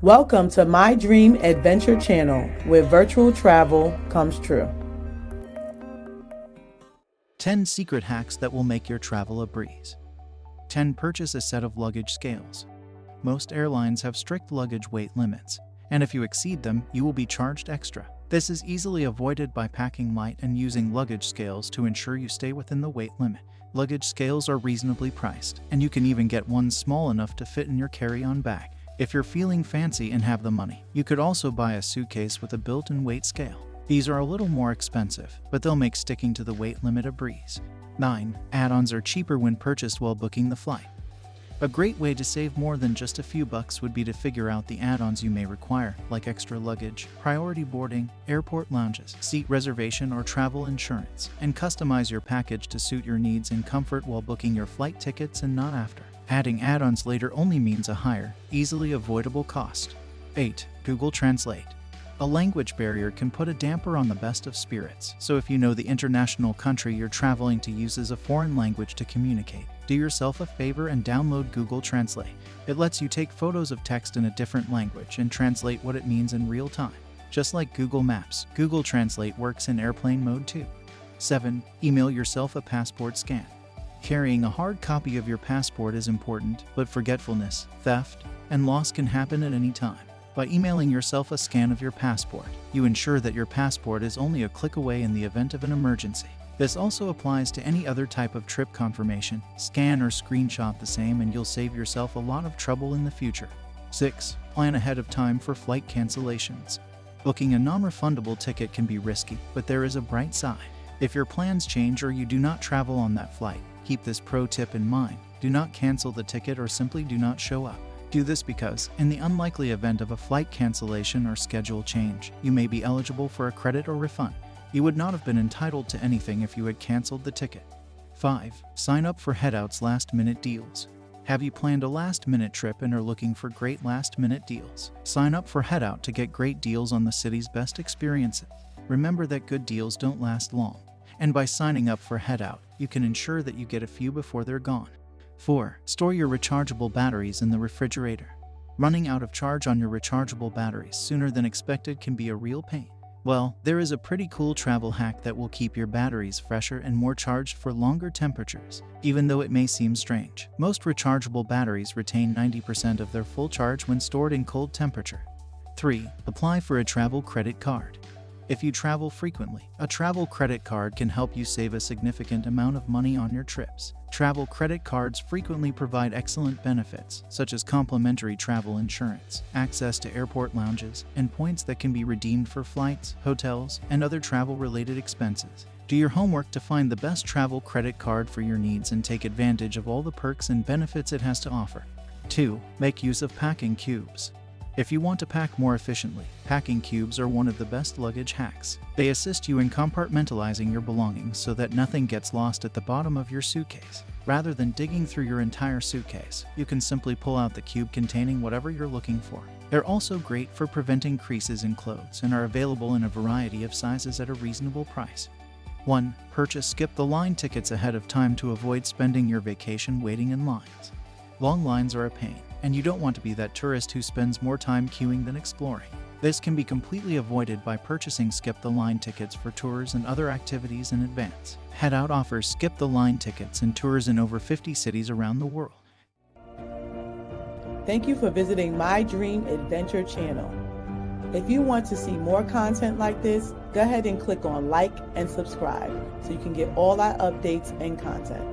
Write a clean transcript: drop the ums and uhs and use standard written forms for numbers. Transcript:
Welcome to My Dream Adventure Channel, where virtual travel comes true. 10 secret hacks that will make your travel a breeze. 10. Purchase a set of luggage scales. Most airlines have strict luggage weight limits, and if you exceed them, you will be charged extra. This is easily avoided by packing light and using luggage scales to ensure you stay within the weight limit. Luggage scales are reasonably priced, and you can even get one small enough to fit in your carry-on bag. If you're feeling fancy and have the money, you could also buy a suitcase with a built-in weight scale. These are a little more expensive, but they'll make sticking to the weight limit a breeze. 9. Add-ons are cheaper when purchased while booking the flight. A great way to save more than just a few bucks would be to figure out the add-ons you may require, like extra luggage, priority boarding, airport lounges, seat reservation, or travel insurance, and customize your package to suit your needs and comfort while booking your flight tickets and not after. Adding add-ons later only means a higher, easily avoidable cost. 8. Google Translate. A language barrier can put a damper on the best of spirits, so if you know the international country you're traveling to uses a foreign language to communicate, do yourself a favor and download Google Translate. It lets you take photos of text in a different language and translate what it means in real time. Just like Google Maps, Google Translate works in airplane mode too. 7. Email yourself a passport scan. Carrying a hard copy of your passport is important, but forgetfulness, theft, and loss can happen at any time. By emailing yourself a scan of your passport, you ensure that your passport is only a click away in the event of an emergency. This also applies to any other type of trip confirmation. Scan or screenshot the same and you'll save yourself a lot of trouble in the future. 6. Plan ahead of time for flight cancellations. Booking a non-refundable ticket can be risky, but there is a bright side. If your plans change or you do not travel on that flight, keep this pro tip in mind. Do not cancel the ticket or simply do not show up. Do this because, in the unlikely event of a flight cancellation or schedule change, you may be eligible for a credit or refund. You would not have been entitled to anything if you had canceled the ticket. 5. Sign up for Headout's last-minute deals. Have you planned a last-minute trip and are looking for great last-minute deals? Sign up for Headout to get great deals on the city's best experiences. Remember that good deals don't last long, and by signing up for Headout, you can ensure that you get a few before they're gone. 4. Store your rechargeable batteries in the refrigerator. Running out of charge on your rechargeable batteries sooner than expected can be a real pain. Well, there is a pretty cool travel hack that will keep your batteries fresher and more charged for longer temperatures, even though it may seem strange. Most rechargeable batteries retain 90% of their full charge when stored in cold temperature. 3. Apply for a travel credit card. If you travel frequently, a travel credit card can help you save a significant amount of money on your trips. Travel credit cards frequently provide excellent benefits, such as complimentary travel insurance, access to airport lounges, and points that can be redeemed for flights, hotels, and other travel-related expenses. Do your homework to find the best travel credit card for your needs and take advantage of all the perks and benefits it has to offer. 2. Make use of packing cubes. If you want to pack more efficiently, packing cubes are one of the best luggage hacks. They assist you in compartmentalizing your belongings so that nothing gets lost at the bottom of your suitcase. Rather than digging through your entire suitcase, you can simply pull out the cube containing whatever you're looking for. They're also great for preventing creases in clothes and are available in a variety of sizes at a reasonable price. 1. Purchase skip-the-line tickets ahead of time to avoid spending your vacation waiting in lines. Long lines are a pain, and you don't want to be that tourist who spends more time queuing than exploring. This can be completely avoided by purchasing skip-the-line tickets for tours and other activities in advance. Headout offers skip-the-line tickets and tours in over 50 cities around the world. Thank you for visiting My Dream Adventure Channel. If you want to see more content like this, go ahead and click on like and subscribe so you can get all our updates and content.